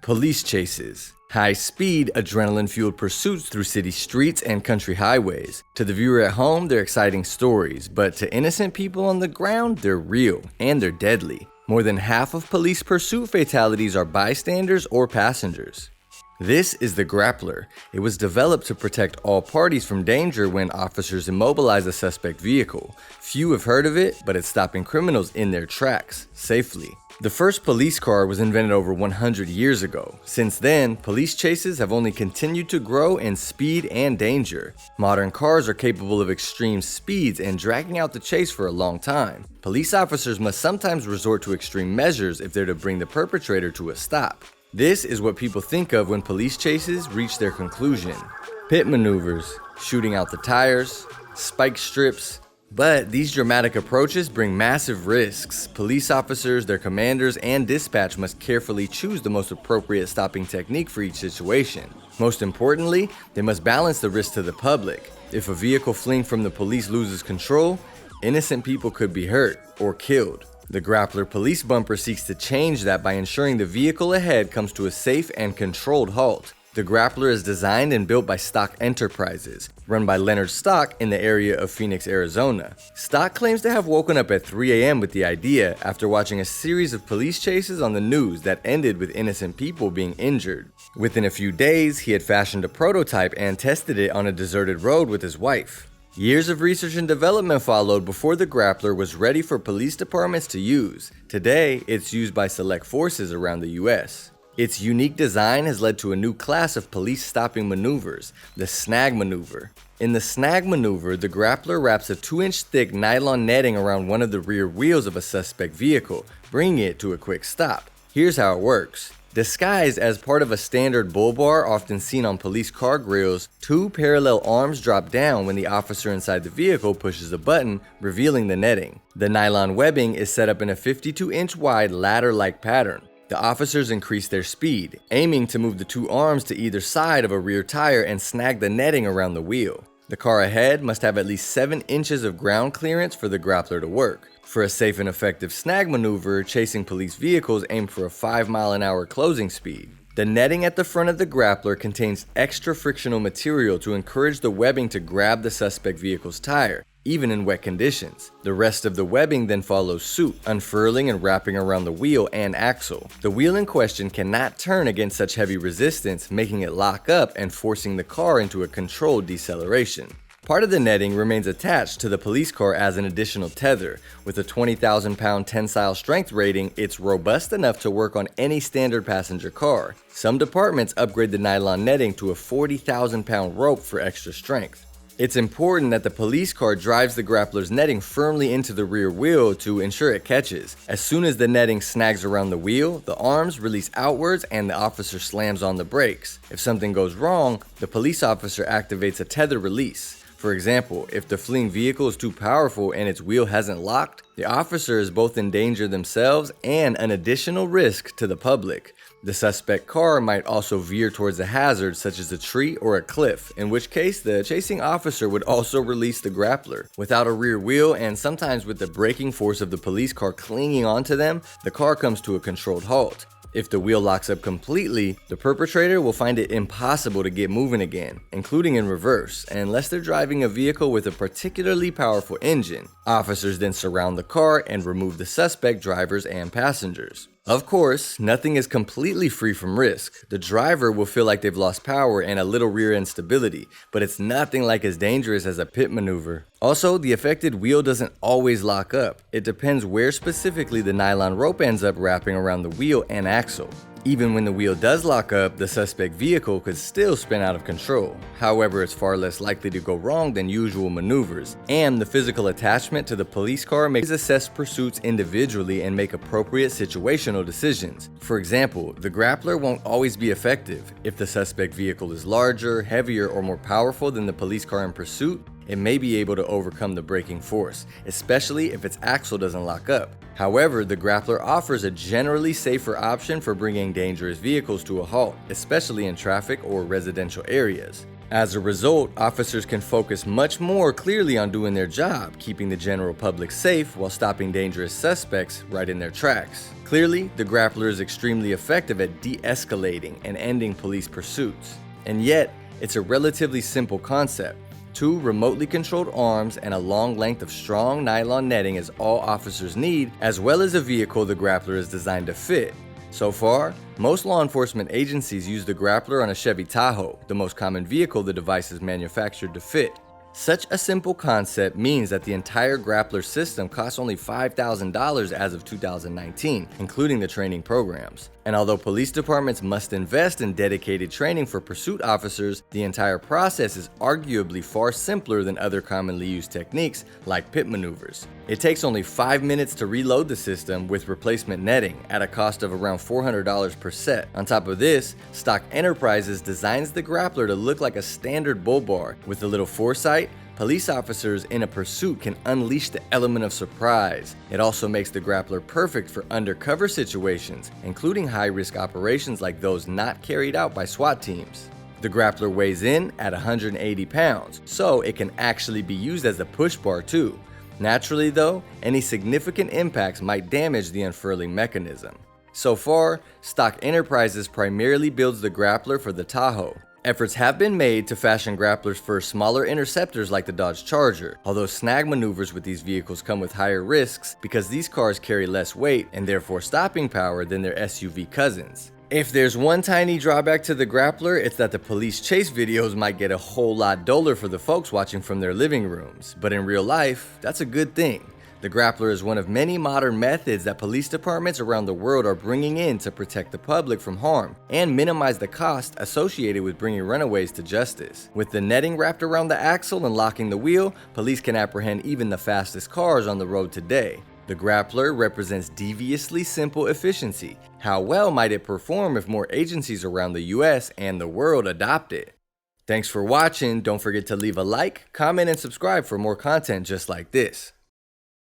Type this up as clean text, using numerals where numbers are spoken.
Police chases. High-speed, adrenaline-fueled pursuits through city streets and country highways. To the viewer at home, they're exciting stories, but to innocent people on the ground, they're real, and they're deadly. More than half of police pursuit fatalities are bystanders or passengers. This is the Grappler. It was developed to protect all parties from danger when officers immobilize a suspect vehicle. Few have heard of it, but it's stopping criminals in their tracks, safely. The first police car was invented over 100 years ago. Since then, police chases have only continued to grow in speed and danger. Modern cars are capable of extreme speeds and dragging out the chase for a long time. Police officers must sometimes resort to extreme measures if they're to bring the perpetrator to a stop. This is what people think of when police chases reach their conclusion. Pit maneuvers, shooting out the tires, spike strips. But these dramatic approaches bring massive risks. Police officers, their commanders, and dispatch must carefully choose the most appropriate stopping technique for each situation. Most importantly, they must balance the risk to the public. If a vehicle fleeing from the police loses control, innocent people could be hurt or killed. The Grappler police bumper seeks to change that by ensuring the vehicle ahead comes to a safe and controlled halt. The Grappler is designed and built by Stock Enterprises, run by Leonard Stock in the area of Phoenix, Arizona. Stock claims to have woken up at 3 a.m. with the idea after watching a series of police chases on the news that ended with innocent people being injured. Within a few days, he had fashioned a prototype and tested it on a deserted road with his wife. Years of research and development followed before the Grappler was ready for police departments to use. Today, it's used by select forces around the U.S. Its unique design has led to a new class of police stopping maneuvers, the snag maneuver. In the snag maneuver, the Grappler wraps a 2-inch thick nylon netting around one of the rear wheels of a suspect vehicle, bringing it to a quick stop. Here's how it works. Disguised as part of a standard bull bar often seen on police car grills, 2 parallel arms drop down when the officer inside the vehicle pushes a button, revealing the netting. The nylon webbing is set up in a 52-inch wide ladder-like pattern. The officers increase their speed, aiming to move the 2 arms to either side of a rear tire and snag the netting around the wheel. The car ahead must have at least 7 inches of ground clearance for the Grappler to work. For a safe and effective snag maneuver, chasing police vehicles aim for a 5-mile-an-hour closing speed. The netting at the front of the Grappler contains extra frictional material to encourage the webbing to grab the suspect vehicle's tire, even in wet conditions. The rest of the webbing then follows suit, unfurling and wrapping around the wheel and axle. The wheel in question cannot turn against such heavy resistance, making it lock up and forcing the car into a controlled deceleration. Part of the netting remains attached to the police car as an additional tether. With a 20,000-pound tensile strength rating, it's robust enough to work on any standard passenger car. Some departments upgrade the nylon netting to a 40,000-pound rope for extra strength. It's important that the police car drives the Grappler's netting firmly into the rear wheel to ensure it catches. As soon as the netting snags around the wheel, the arms release outwards and the officer slams on the brakes. If something goes wrong, the police officer activates a tether release. For example, if the fleeing vehicle is too powerful and its wheel hasn't locked, the officer is both in danger themselves and an additional risk to the public. The suspect car might also veer towards a hazard such as a tree or a cliff, in which case the chasing officer would also release the Grappler. Without a rear wheel and sometimes with the braking force of the police car clinging onto them, the car comes to a controlled halt. If the wheel locks up completely, the perpetrator will find it impossible to get moving again, including in reverse, unless they're driving a vehicle with a particularly powerful engine. Officers then surround the car and remove the suspect drivers and passengers. Of course, nothing is completely free from risk. The driver will feel like they've lost power and a little rear end stability, but it's nothing like as dangerous as a pit maneuver. Also, the affected wheel doesn't always lock up. It depends where specifically the nylon rope ends up wrapping around the wheel and axle. Even when the wheel does lock up, the suspect vehicle could still spin out of control. However, it's far less likely to go wrong than usual maneuvers, and the physical attachment to the police car makes assess pursuits individually and make appropriate situational decisions. For example, the Grappler won't always be effective. If the suspect vehicle is larger, heavier, or more powerful than the police car in pursuit, it may be able to overcome the braking force, especially if its axle doesn't lock up. However, the Grappler offers a generally safer option for bringing dangerous vehicles to a halt, especially in traffic or residential areas. As a result, officers can focus much more clearly on doing their job, keeping the general public safe while stopping dangerous suspects right in their tracks. Clearly, the grappler is extremely effective at de-escalating and ending police pursuits. And yet, it's a relatively simple concept. 2 remotely controlled arms and a long length of strong nylon netting is all officers need, as well as a vehicle the grappler is designed to fit. So far, most law enforcement agencies use the grappler on a Chevy Tahoe, the most common vehicle the device is manufactured to fit. Such a simple concept means that the entire grappler system costs only $5,000 as of 2019, including the training programs. And although police departments must invest in dedicated training for pursuit officers, the entire process is arguably far simpler than other commonly used techniques like pit maneuvers. It takes only 5 minutes to reload the system with replacement netting at a cost of around $400 per set. On top of this, Stock Enterprises designs the grappler to look like a standard bull bar. With a little foresight, police officers in a pursuit can unleash the element of surprise. It also makes the grappler perfect for undercover situations, including high-risk operations like those not carried out by SWAT teams. The grappler weighs in at 180 pounds, so it can actually be used as a push bar too. Naturally though, any significant impacts might damage the unfurling mechanism. So far, Stock Enterprises primarily builds the grappler for the Tahoe. Efforts have been made to fashion grapplers for smaller interceptors like the Dodge Charger, although snag maneuvers with these vehicles come with higher risks because these cars carry less weight and therefore stopping power than their SUV cousins. If there's one tiny drawback to the grappler, it's that the police chase videos might get a whole lot duller for the folks watching from their living rooms, but in real life, that's a good thing. The grappler is one of many modern methods that police departments around the world are bringing in to protect the public from harm and minimize the cost associated with bringing runaways to justice. With the netting wrapped around the axle and locking the wheel, police can apprehend even the fastest cars on the road today. The grappler represents deviously simple efficiency. How well might it perform if more agencies around the US and the world adopt it? Thanks for watching. Don't forget to leave a like, comment, and subscribe for more content just like this.